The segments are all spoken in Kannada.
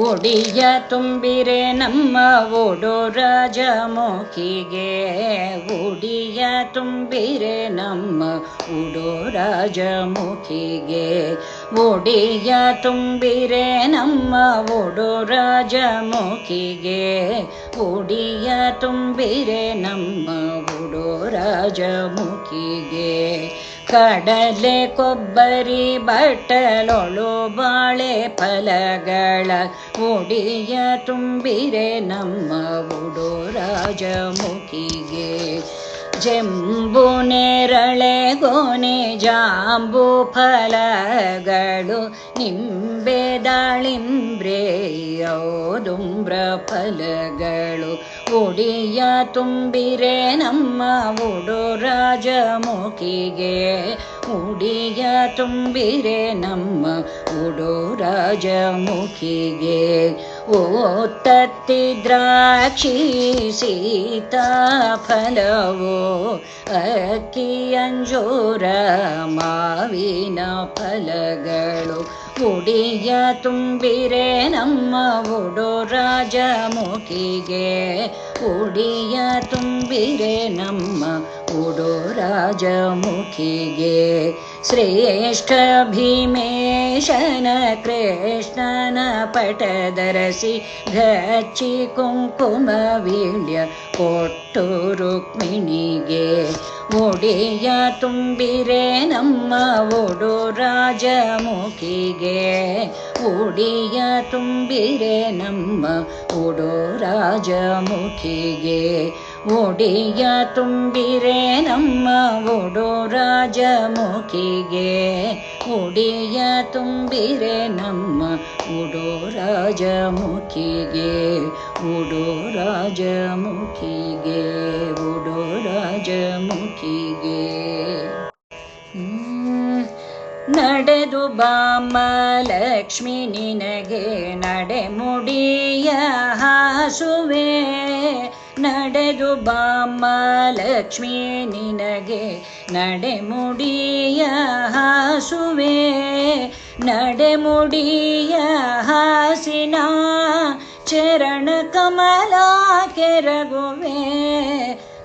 ಒಡಿಯ ತುಂಬಿರೆ ನಮ್ಮ ಓಡೋ ರಾಜಮುಖಿಗೆ, ಒಡಿಯ ತುಂಬಿರೆ ನಮ್ಮ ಓಡೋ ರಾಜಮುಖಿಗೆ, ಒಡಿಯ ತುಂಬಿರೆ ನಮ್ಮ ಓಡೋ ರಾಜಮುಖಿಗೆ, ಒಡಿಯ ತುಂಬಿರೆ ನಮ್ಮ ಓಡೋ ರಾಜಮುಖಿಗೆ. ಕಡಲೆ ಕೊಬ್ಬರಿ ಬಟ್ಟಲೊಳು ಬಾಳೆ ಫಲಗಳ ಒಡಿಯ ತುಂಬಿರೆ ನಮ್ಮ ಓಡೋ ರಾಜಮುಖಿಗೆ. ಜಂಬು ನೇರಳೆ ಗೋನೆ ಜಾಂಬು ಫಲಗಳು, ನಿಂಬೆ ದಾಳಿಂಬ್ರೆ ಔದುಂಬ್ರ ಫಲಗಳು, ಒಡಿಯ ತುಂಬಿರೆ ನಮ್ಮ ಓಡೋ ರಾಜಮುಖಿಗೆ, ಒಡಿಯ ತುಂಬಿರೆ ನಮ್ಮ ಓಡೋ ರಾಜಮುಖಿಗೆ. ಓತ್ತತ್ತಿ ದ್ರಾಕ್ಷಿ ಸೀತಾಫಲವೋ, ಅಕ್ಕಿ ಅಂಜೂರ ಮಾವಿನ ಫಲಗಳು, ಒಡಿಯ ತುಂಬಿರೆ ನಮ್ಮ ಓಡೋ ರಾಜಮುಖಿಗೆ, ಒಡಿಯ ತುಂಬಿರೆ ನಮ್ಮ ಓಡೋ ರಾಜಮುಖಿಗೆ. ಶ್ರೇಷ್ಠ ಭೀಮೇಶನ ಕೃಷ್ಣನ ಪಟದರಸಿ ಗಚ್ಚಿ ಕುಂಕುಮ ವೀಳ್ಯ ಕೊಟ್ಟು ರುಕ್ಮಿಣಿಗೆ, ಒಡಿಯ ತುಂಬಿರೆ ನಮ್ಮ ಓಡೋ ರಾಜಮುಖಿಗೆ, ಒಡಿಯ ತುಂಬಿರೆ ನಮ್ಮ ಓಡೋ ರಾಜಮುಖಿಗೆ, ಒಡಿಯ ತುಂಬಿರೆ ನಮ್ಮ ಓಡೋ ರಾಜಮುಖಿಗೆ, ಒಡಿಯ ತುಂಬಿರೆ ನಮ್ಮ ಓಡೋ ರಾಜಮುಖಿಗೆ, ಓಡೋ ರಾಜಮುಖಿಗೆ, ಓಡೋ ರಾಜಮುಖಿಗೆ. ನಡೆದು ಬಾಮ್ಮ ಲಕ್ಷ್ಮಿ ನಿನಗೆ ನಡೆಮುಡಿಯ ಹಾಸುವೆ, ನಡೆದು ಬಾಮ್ಮ ಲಕ್ಷ್ಮಿ ನಿನಗೆ ನಡೆಮುಡಿಯ ಹಾಸುವೆ, ನಡೆಮುಡಿಯ ಹಾಸಿನ ಚರಣ ಕಮಲ ಕೆರಗುವೆ,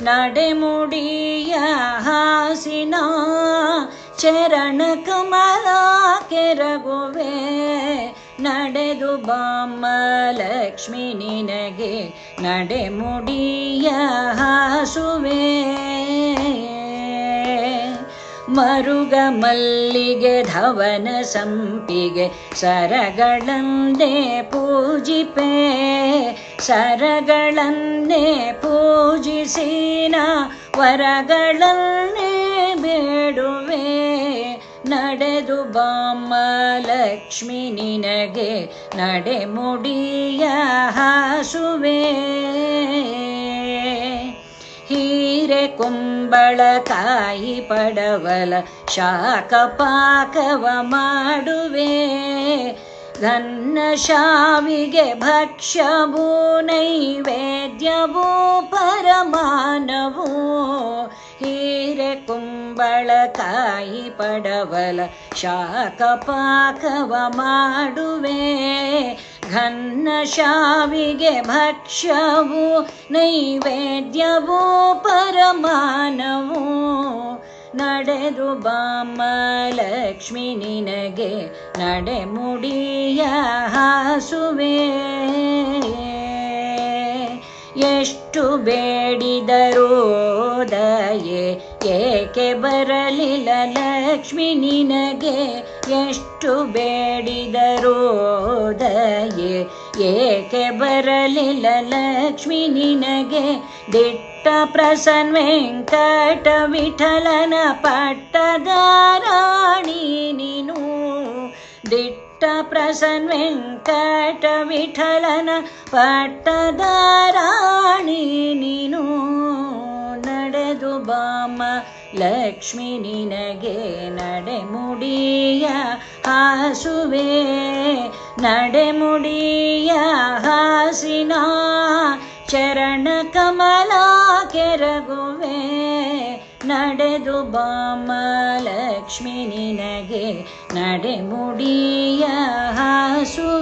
ನಡೆಮುಡಿಯ ಹಾಸಿನ ಚರಣ ಕಮಲ ಕೆರಗುವೆ, ನಡೆದು ಬಾಮ್ಮ ಲಕ್ಷ್ಮಿ ನಿನಗೆ ನಡೆಮುಡಿಯ ಹಾಸುವೆ. ಮರುಗ ಮಲ್ಲಿಗೆ ಧವನ ಸಂಪಿಗೆ ಸರಗಳಂದೇ ಪೂಜಿಪೆ, ಸರಗಳನ್ನೇ ಪೂಜಿಸಿನ ವರಗಳನ್ನೇ ಬೇಡುವೆ, ನಡೆದು ಬಾಮ್ಮ ಲಕ್ಷ್ಮಿ ನಿನಗೆ ನಡೆಮುಡಿಯ ಹಾಸುವೆ. ಹೀರೆ ಕುಂಬಳಕಾಯಿ ಪಡವಲ ಶಾಖ ಪಾಕವ ಮಾಡುವೆ, ಘನ್ನ ಶಾವಿಗೆ ಭಕ್ಷ್ಯವೂ ನೈವೇದ್ಯವೂ ಪರಮಾನವೂ, ಹೀರೆ ಕುಂಬಳಕಾಯಿ ಪಡವಲ ಶಾಖ ಪಾಕವ ಮಾಡುವೆ, ಘನ್ನ ಶಾವಿಗೆ ಭಕ್ಷ್ಯವೂ ನೈವೇದ್ಯವೂ ಪರಮಾನವೂ, ನಡೆದು ಬಾಮ್ಮ ಲಕ್ಷ್ಮಿ ನಿನಗೆ ನಡೆಮುಡಿಯ ಹಾಸುವೆ. ಎಷ್ಟು ಬೇಡಿದರೂ ದಯೆ ಏಕೆ ಬರಲಿಲ್ಲ ಲಕ್ಷ್ಮಿ ನಿನಗೆ, ಎಷ್ಟು ಬೇಡಿದರೂ ದಯೆ ಏಕೆ ಬರಲಿಲ್ಲ ಲಕ್ಷ್ಮಿ ನಿನಗೆ, ದಿಟ್ಟ ಪ್ರಸನ್ನ ವೆಂಕಟ ವಿಠಲನ ಪಟ್ಟದ ರಾಣಿ ನೀನು, ದಿಟ್ಟ ಪ್ರಸನ್ನ ವೆಂಕಟ ವಿಠಲನ ಪಟ್ಟದ ರಾಣಿ ನೀನು, ನಡೆದು ಬಾಮ್ಮ ಲಕ್ಷ್ಮಿ ನಿನಗೆ ನಡೆಮುಡಿಯ ಹಾಸುವೆ, ನಡೆಮುಡಿಯ ಹಾಸಿನ ಚರಣ ಕಮಲ ಕೆರಗುವೆ, ನಡೆದು ಬಾಮ್ಮ ಲಕ್ಷ್ಮಿ ನಿನಗೆ ನಡೆಮುಡಿಯ ಹಾಸುವೆ.